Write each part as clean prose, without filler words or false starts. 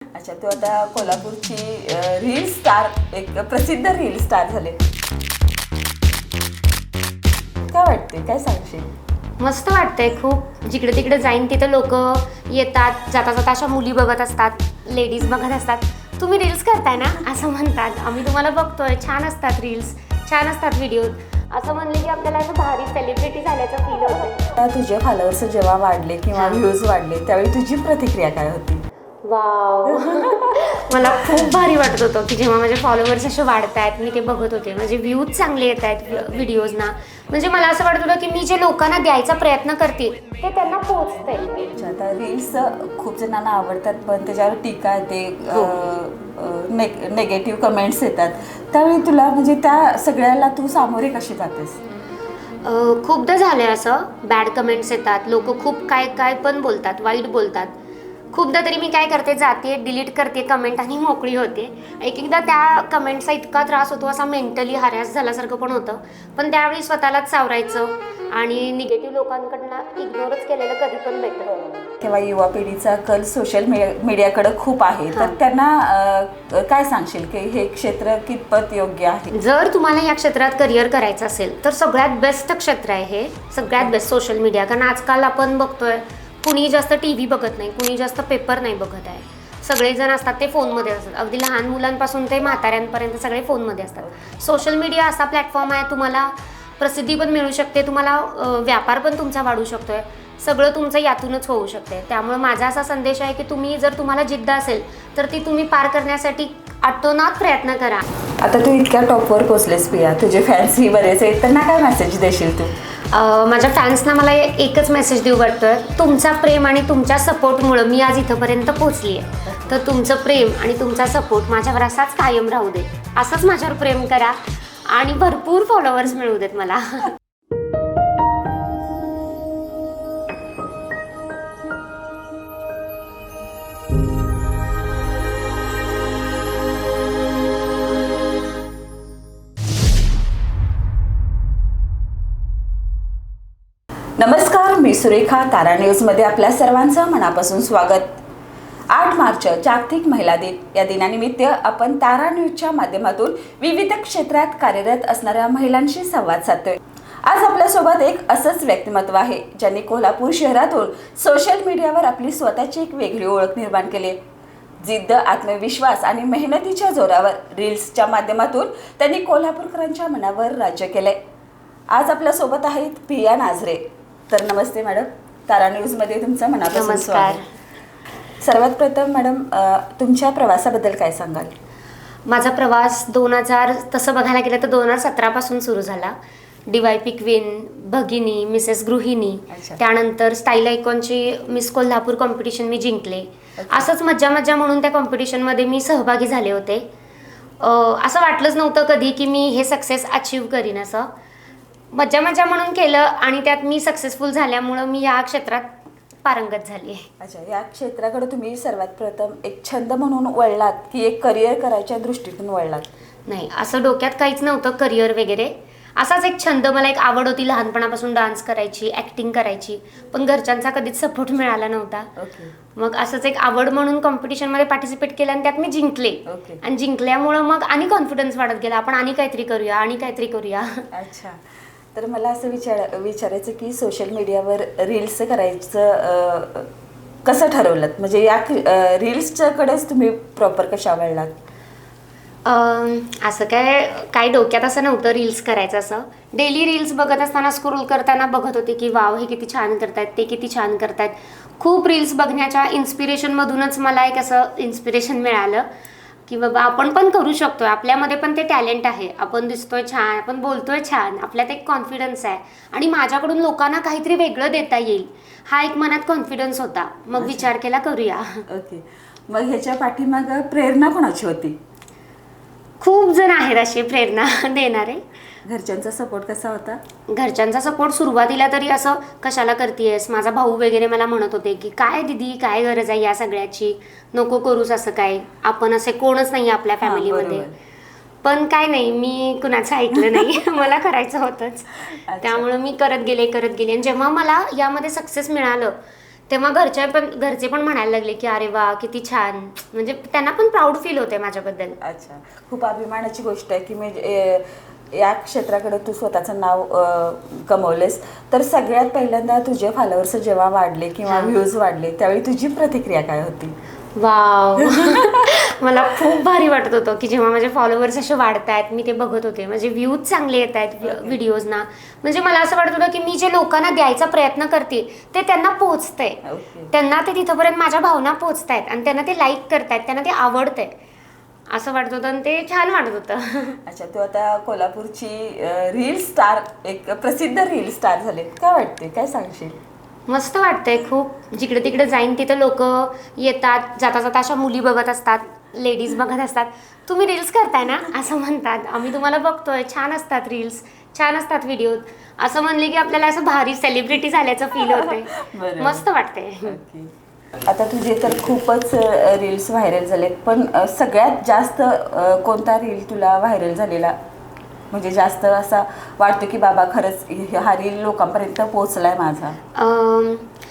अच्छा, तू आता कोल्हापूरची रील स्टार, एक प्रसिद्ध रील स्टार झाले. काय वाटते, काय सांगशील? मस्त वाटतंय खूप. जिकडे तिकडे जाईन तिथे लोक येतात, जाता जाता अशा मुली बघत असतात, लेडीज बघत असतात, तुम्ही रील्स करताय ना असं म्हणतात. आम्ही तुम्हाला बघतोय, छान असतात रील्स, छान असतात व्हिडिओ. असं म्हणले की आपल्याला असं भारी सेलिब्रिटी झाल्याचं फील होतं. तुझे फॉलोअर्स जेव्हा वाढले किंवा व्ह्यूज वाढले त्यावेळी तुझी प्रतिक्रिया काय होती? वाव. मला खूप भारी वाटत होतं की जेव्हा माझे फॉलोअर्स असे वाढत आहेत, मी ते बघत होते, म्हणजे व्ह्यूज चांगले येत आहेत व्हिडिओजना. म्हणजे मला असं वाटत होतं की मी जे लोकांना द्यायचा प्रयत्न करते ते त्यांना पोहोचतंय. आता रील्स खूप जणांना आवडतात, पण त्याच्यावर टीका येते, नेगेटिव्ह कमेंट्स येतात. त्यावेळी तुला म्हणजे त्या सगळ्याला तू सामोरे कशी जातेस? खूपदा झालंय असं, बॅड कमेंट्स येतात, लोक खूप काय काय पण बोलतात, वाईट बोलतात. खूपदा तरी मी काय करते, जाते डिलीट करते कमेंट आणि मोकळी होते. एक एकदा त्या कमेंटचा इतका त्रास होतो, असा मेंटली हॅरॅस झाल्यासारखं पण होतं. पण त्यावेळी स्वतःलाच सावरायचं आणि निगेटिव्ह लोकांकडनं इग्नोरच केलेलं कधी पण बेटर. किंवा युवा पिढीचा कल सोशल मीडियाकडे खूप आहे, तर त्यांना काय सांगशील की हे क्षेत्र कितपत योग्य आहे? जर तुम्हाला या क्षेत्रात करिअर करायचं असेल तर सगळ्यात बेस्ट क्षेत्र आहे हे, सगळ्यात बेस्ट सोशल मीडिया. कारण आजकाल आपण बघतोय कुणी जास्त टी व्ही बघत नाही, कुणी जास्त पेपर नाही बघत आहे. सगळेजण असतात ते फोनमध्ये असतात, अगदी लहान मुलांपासून ते म्हाताऱ्यांपर्यंत सगळे फोनमध्ये असतात. सोशल मीडिया असा प्लॅटफॉर्म आहे, तुम्हाला प्रसिद्धी पण मिळू शकते, तुम्हाला व्यापार पण तुमचा वाढू शकतोय, सगळं तुमचं यातूनच होऊ शकते. त्यामुळे माझा असा संदेश आहे की तुम्ही जर तुम्हाला जिद्द असेल तर ती तुम्ही पार करण्यासाठी आटोनात प्रयत्न करा. आता तू इतक्या टॉपवर पोचलेस प्रिया, तुझे फॅन्सही बरेच आहेत, त्यांना काय मेसेज देशील तू? माझ्या फॅन्सना मला एकच मेसेज देऊ वाटतोय, तुमचा प्रेम आणि तुमच्या सपोर्टमुळं मी आज इथंपर्यंत पोहोचली आहे. तर तुमचं प्रेम आणि तुमचा सपोर्ट माझ्यावर असाच कायम राहू दे, असंच माझ्यावर प्रेम करा आणि भरपूर फॉलोअर्स मिळू देत मला. नमस्कार, मी सुरेखा. तारा न्यूजमध्ये आपल्या सर्वांचं मनापासून स्वागत. 8 मार्च जागतिक महिला दिन. या दिनानिमित्त आपण तारा न्यूजच्या माध्यमातून विविध क्षेत्रात कार्यरत असणाऱ्या महिलांशी संवाद साधतोय. आज आपल्यासोबत एक असंच व्यक्तिमत्व आहे ज्यांनी कोल्हापूर शहरातून सोशल मीडियावर आपली स्वतःची एक वेगळी ओळख निर्माण केली. जिद्द, आत्मविश्वास आणि मेहनतीच्या जोरावर रील्सच्या माध्यमातून त्यांनी कोल्हापूरकरांच्या मनावर राज्य केलंय. आज आपल्यासोबत आहेत प्रिया नाझरे. तर नमस्ते मॅडम, तारा न्यूजमध्ये तुमचं मनापासून स्वागत. सर्वात प्रथम मॅडम, तुमच्या प्रवासाबद्दल काय सांगाल? माझा प्रवास तसं बघायला गेलं तर 2017 पासून सुरू झाला. DYP क्वीन, भगिनी, मिसेस गृहिणी, त्यानंतर स्टाईल आयकॉनची मिस कोल्हापूर कॉम्पिटिशन मी जिंकले. असंच मज्जा मज्जा म्हणून त्या कॉम्पिटिशनमध्ये मी सहभागी झाले होते. असं वाटलंच नव्हतं कधी की मी हे सक्सेस अचीव करीन. असं मज्जा मज्जा म्हणून केलं आणि त्यात मी सक्सेसफुल झाल्यामुळं मी या क्षेत्रात पारंगत झाली आहे. अच्छा, या क्षेत्राकडे तुम्ही सर्वात प्रथम एक छंद म्हणून वळलात की एक करिअर करायच्या दृष्टीतून वळलात? नाही, असं डोक्यात काहीच नव्हतं करिअर वगैरे. असाच एक छंद, मला एक आवड होती लहानपणापासून डान्स करायची, ॲक्टिंग करायची, पण घरच्यांचा कधीच सपोर्ट मिळाला नव्हता. मग असंच एक आवड म्हणून कॉम्पिटिशनमध्ये पार्टिसिपेट केलं आणि त्यात मी जिंकले. आणि जिंकल्यामुळं मग आणि कॉन्फिडन्स वाढत गेला, आपण आणि काहीतरी करूया. अच्छा, तर मला असं विचारायचं की सोशल मीडियावर रील्स करायचं कसं ठरवलं? म्हणजे या रील्सच्याकडेच तुम्ही प्रॉपर कशा वळलात? असं काय डोक्यात असं नव्हतं रील्स करायचं असं. डेली रील्स बघत असताना, स्क्रोल करताना बघत होते की वाव, हे किती छान करतायत, ते किती छान करतायत. खूप रील्स बघण्याच्या इन्स्पिरेशनमधूनच मला एक असं इन्स्पिरेशन मिळालं की बाबा आपण पण करू शकतोय, आपल्यामध्ये पण ते टॅलेंट आहे, आपण दिसतोय छान, आपण बोलतोय छान, आपल्यात एक कॉन्फिडन्स आहे आणि माझ्याकडून लोकांना काहीतरी वेगळं देता येईल, हा एक मनात कॉन्फिडन्स होता. मग विचार केला करूया. ओके, मग ह्याच्या पाठीमाग प्रेरणा कोणाची होती? खूप जण आहेत असे प्रेरणा देणारे. घरच्यांचा सपोर्ट कसा होता? घरच्यांचा सपोर्ट सुरुवातीला तरी असं, कशाला करतेयस, माझा भाऊ वगैरे मला म्हणत होते की काय दीदी, काय गरज आहे या सगळ्याची, नको करूस असं काय, आपण असे कोणच नाही आपल्या फॅमिलीमध्ये. पण काय नाही, मी कुणाचं ऐकलं नाही. मला करायचं होतंच, त्यामुळं मी करत गेले. आणि जेव्हा मला यामध्ये सक्सेस मिळालं तेव्हा घरचे पण म्हणायला लागले की अरे वा किती छान, म्हणजे त्यांना पण प्राऊड फील होते माझ्याबद्दल. अच्छा, खूप अभिमानाची गोष्ट आहे की या क्षेत्राकडे तू स्वतःचं नाव कमवलेस. तर सगळ्यात पहिल्यांदा तुझे फॉलोअर्स जेव्हा वाढले किंवा व्ह्यूज वाढले त्यावेळी तुझी प्रतिक्रिया काय होती? वाव मला खूप भारी वाटत होतं की जेव्हा माझे फॉलोअर्स असे वाढत आहेत, मी ते बघत होते, माझे व्ह्यूज चांगले येत आहेत व्हिडिओजना. म्हणजे मला असं वाटत होतं की मी जे लोकांना द्यायचा प्रयत्न करते ते त्यांना पोहोचतंय, त्यांना ते तिथंपर्यंत माझ्या भावना पोहोचतायत आणि त्यांना ते लाईक करतायत, त्यांना ते आवडतंय असं वाटत होतं आणि ते छान वाटत होतं. अच्छा, तू आता कोल्हापूरची रील स्टार, एक प्रसिद्ध रील स्टार झाले, काय वाटते, काय सांगशील? मस्त वाटतंय खूप. जिकडे तिकडे जाईन तिथं लोक येतात, जाता जाता अशा मुली बघत असतात, लेडीज बघत असतात, तुम्ही रील्स करताय ना असं म्हणतात, आम्ही तुम्हाला बघतोय, छान असतात रील्स, छान असतात व्हिडिओ, असं म्हणले की आपल्याला असं भारी सेलिब्रिटी झाल्याचं फील होतंय. मस्त वाटतंय. आता तुझे तर खूपच रील्स व्हायरल झालेत, पण सगळ्यात जास्त कोणता रील तुला व्हायरल झालेला, म्हणजे जास्त असा वाटतं की बाबा खरंच हा रील लोकांपर्यंत पोहोचलाय माझा?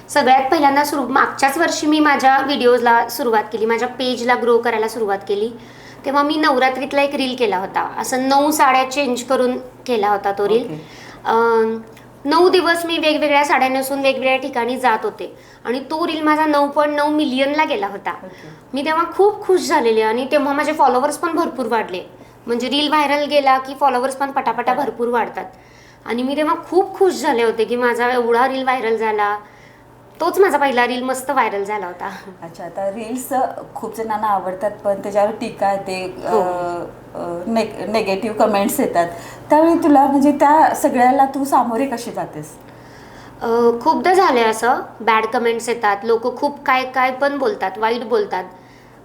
सगळ्यात पहिल्यांदा मागच्याच वर्षी मी माझ्या व्हिडिओजला सुरुवात केली, माझ्या पेजला ग्रो करायला सुरुवात केली. तेव्हा मी नवरात्रीतला एक रील केला होता, असं 9 साड्या चेंज करून केला होता तो रील. 9 दिवस मी वेगवेगळ्या साड्या नेसून वेगवेगळ्या ठिकाणी जात होते आणि तो रील माझा 9.9 मिलियनला गेला होता. मी तेव्हा खूप खुश झालेले आणि तेव्हा माझे फॉलोअर्स पण भरपूर वाढले. म्हणजे रील व्हायरल गेला की फॉलोअर्स पण पटापटा भरपूर वाढतात आणि मी तेव्हा खूप खुश झाले होते की माझा एवढा रील व्हायरल झाला. तोच माझा पहिला रील मस्त व्हायरल झाला होता. अच्छा, आता रील्स खूप जणांना आवडतात पण त्याच्यावर टीका येते, नेगेटिव्ह कमेंट्स येतात, त्यावेळी तुला म्हणजे त्या सगळ्याला तू सामोरे कशी जातेस? खूपदा झाले असं, बॅड कमेंट्स येतात, लोक खूप काय काय पण बोलतात, वाईट बोलतात.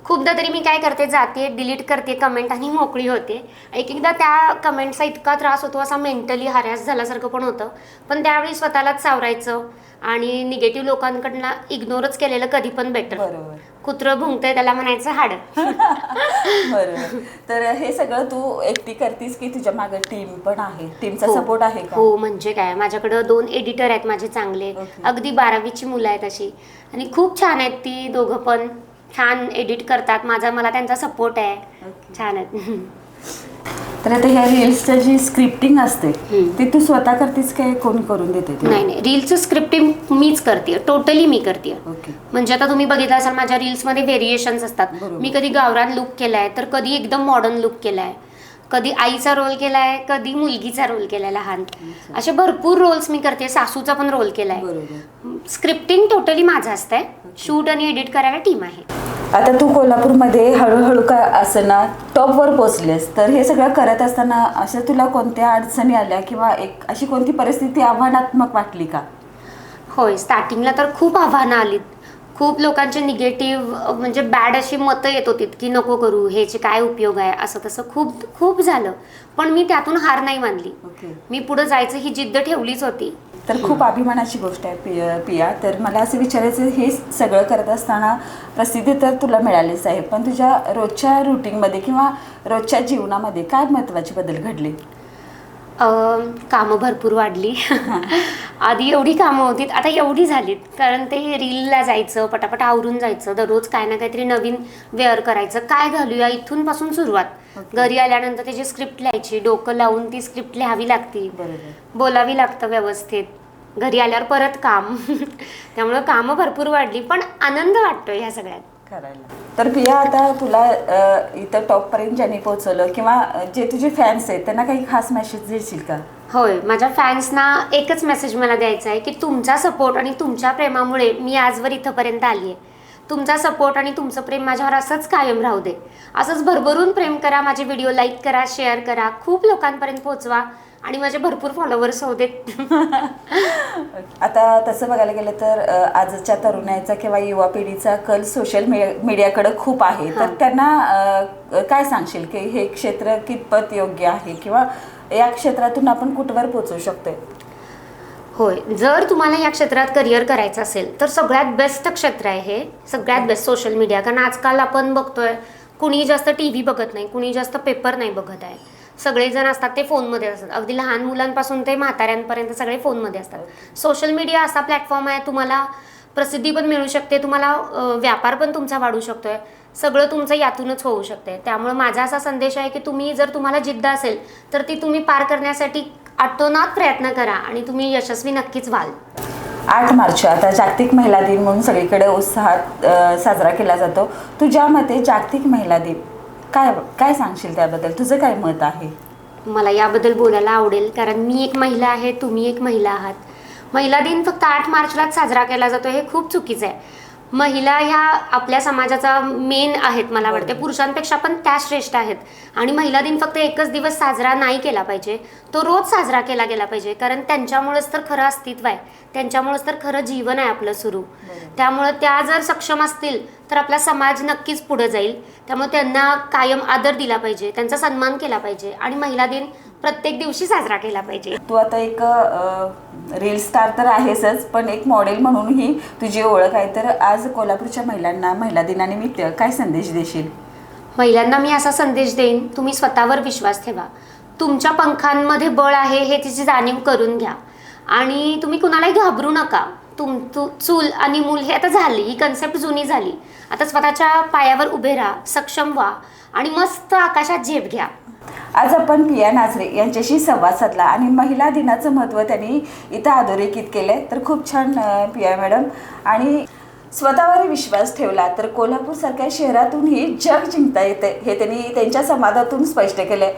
खूपदा तरी मी काय करते, जाते डिलीट करते कमेंट आणि मोकळी होते. एक एकदा त्या कमेंटचा इतका त्रास होतो, असा मेंटली हॅरॅस झाल्यासारखं पण होतं, पण त्यावेळी स्वतःलाच सावरायचं आणि निगेटिव्ह लोकांकडनं इग्नोरच केलेलं कधी पण बेटर. बरोबर, कुत्रं भुंकतंय त्याला म्हणायचं हाड. बरोबर. तर हे सगळं तू एकटी करतीस की तुझ्या मागे टीम पण आहे, टीमचा सपोर्ट आहे का? हो, म्हणजे काय, माझ्याकडं 2 एडिटर आहेत माझे चांगले, अगदी 12वीची मुलं आहेत अशी, आणि खूप छान आहेत ती दोघं पण, छान एडिट करतात, मला त्यांचा सपोर्ट आहे, छान आहेत. तर आता ह्या रील्सचं जी स्क्रिप्टिंग असते ती तू स्वतः करतेस काय कोण करून देते? नाही, रील्सचं स्क्रिप्टिंग मीच करते, टोटली मी करते. म्हणजे आता तुम्ही बघितलं असाल माझ्या रील्समध्ये व्हेरिएशन्स असतात. मी कधी गावरान लुक केलाय, तर कधी एकदम मॉडर्न लुक केलाय, कधी आईचा रोल केलाय, कधी मुलगीचा रोल केलाय लहान, असे भरपूर रोल्स मी करते. सासूचा पण रोल केलाय. स्क्रिप्टिंग टोटली माझं असतंय, शूट आणि एडिट करायला टीम आहे. आता तू कोल्हापूरमध्ये हळूहळू का असं ना टॉपवर पोचलेस, तर हे सगळं करत असताना अशा तुला कोणत्या अडचणी आल्या किंवा एक अशी कोणती परिस्थिती आव्हानात्मक वाटली का? होय, स्टार्टिंगला तर खूप आव्हानं आलीत. खूप लोकांचे निगेटिव्ह म्हणजे बॅड अशी मतं येत होती की नको करू, ह्याचे काय उपयोग आहे, असं तसं खूप खूप झालं, पण मी त्यातून हार नाही मानली. मी पुढे जायचं ही जिद्द ठेवलीच होती. तर खूप अभिमानाची गोष्ट आहे पिया. तर मला असं विचारायचं, हे सगळं करत असताना प्रसिद्धी तर तुला मिळालीच आहे, पण तुझ्या रोजच्या रुटीनमध्ये किंवा रोजच्या जीवनामध्ये काय महत्त्वाचे बदल घडले? कामं भरपूर वाढली. आधी एवढी कामं होती, आता एवढी झालीत, कारण ते रीलला जायचं, पटापट आवरून जायचं, दररोज काय ना काहीतरी नवीन वेअर करायचं, काय घालूया इथून पासून सुरुवात. घरी आल्यानंतर त्याची स्क्रिप्ट लिहायची, डोकं लावून ती स्क्रिप्ट लिहावी लागती, बोलावी लागतं व्यवस्थित. घरी आल्यावर परत काम. त्यामुळं कामं भरपूर वाढली, पण आनंद वाटतोय ह्या सगळ्यात करायला. तर पिया, आता तुला इथं टॉपपर्यंत ज्यांनी पोहोचवलं किंवा जे तुझे फॅन्स आहेत त्यांना काही खास मेसेज देशील का? होय, माझ्या फॅन्सना एकच मेसेज मला द्यायचा आहे की तुमचा सपोर्ट आणि तुमच्या प्रेमामुळे मी आजवर इथंपर्यंत आली आहे. तुमचा सपोर्ट आणि तुमचं प्रेम माझ्यावर असंच कायम राहू दे. असंच भरभरून प्रेम करा, माझे व्हिडिओ लाईक करा, शेअर करा, खूप लोकांपर्यंत पोहोचवा आणि माझे भरपूर फॉलोअर्स होऊ देत. आता तसं बघायला गेलं तर आजच्या तरुणाईचा किंवा युवा पिढीचा कल सोशल मीडियाकडे खूप आहे. तर त्यांना काय सांगशील की हे क्षेत्र कितपत योग्य आहे किंवा या क्षेत्रातून आपण कुठवर पोहोचू शकतोय? होय, जर तुम्हाला या क्षेत्रात करिअर करायचं असेल तर सगळ्यात बेस्ट क्षेत्र आहे हे, सगळ्यात बेस्ट सोशल मीडिया. कारण आजकाल आपण बघतोय कुणी जास्त TV बघत नाही, कुणी जास्त पेपर नाही बघत आहे. सगळेजण असतात ते फोनमध्ये असतात, अगदी लहान मुलांपासून ते म्हाताऱ्यांपर्यंत सगळे फोनमध्ये असतात. सोशल मीडिया असा प्लॅटफॉर्म आहे, तुम्हाला प्रसिद्धी पण मिळू शकते, तुम्हाला व्यापार पण तुमचा वाढू शकतोय, सगळं तुमचं यातूनच होऊ शकते. त्यामुळे माझा असा संदेश आहे की तुम्ही जर तुम्हाला जिद्द असेल तर ती तुम्ही पार करण्यासाठी आटोनात प्रयत्न करा आणि तुम्ही यशस्वी नक्कीच व्हाल. 8 मार्च आता जागतिक महिला दिन म्हणून सगळीकडे उत्साहात साजरा केला जातो. तुझ्या मते जागतिक महिला दिन काय काय सांगशील त्याबद्दल, तुझं काय मत आहे? मला याबद्दल बोलायला आवडेल, कारण मी एक महिला आहे, तुम्ही एक महिला आहात. महिला दिन फक्त 8 मार्चलाच साजरा केला जातो हे खूप चुकीचं आहे. महिला ह्या आपल्या समाजाचा मेन आहेत, मला वाटते पुरुषांपेक्षा पण त्या श्रेष्ठ आहेत. आणि महिला दिन फक्त एकच दिवस साजरा नाही केला पाहिजे, तो रोज साजरा केला गेला पाहिजे, कारण त्यांच्यामुळेच तर खरं अस्तित्व आहे, त्यांच्यामुळेच तर खरं जीवन आहे आपलं सुरू. त्यामुळं त्या जर सक्षम असतील तर आपला समाज नक्कीच पुढे जाईल. त्यामुळे त्यांना कायम आदर दिला पाहिजे, त्यांचा सन्मान केला पाहिजे आणि महिला दिन प्रत्येक दिवशी साजरा केला पाहिजे. तू आता एक रील स्टार तर आहेसच, पण एक मॉडेल म्हणूनही तुझी ओळख आहे. तर आज कोल्हापूरच्या महिलांना महिला दिनानिमित्त काय संदेश देशील? महिलांना मी असा संदेश देईन, तुम्ही स्वतःवर विश्वास ठेवा, तुमच्या पंखांमध्ये बळ आहे हे तिची जाणीव करून घ्या आणि तुम्ही कुणालाही घाबरू नका. चूल आणि मूल हे आता झाली, ही कन्सेप्ट जुनी झाली. आता स्वतःच्या पायावर उभे राहा, सक्षम व्हा आणि मस्त आकाशात झेप घ्या. आज आपण पिया नाझरे यांच्याशी संवाद साधला आणि महिला दिनाचं महत्त्व त्यांनी इथं अधोरेखित केलं. तर खूप छान पिया मॅडम. आणि स्वतःवर विश्वास ठेवला तर कोल्हापूरसारख्या शहरातूनही जग जिंकता येते हे त्यांनी त्यांच्या संवादातून स्पष्ट केलं.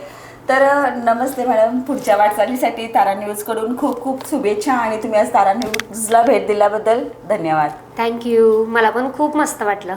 तर नमस्ते मॅडम, पुढच्या वाटचालीसाठी तारा न्यूजकडून खूप खूप शुभेच्छा आणि तुम्ही आज तारा न्यूजला भेट दिल्याबद्दल धन्यवाद. थँक्यू, मला पण खूप मस्त वाटलं.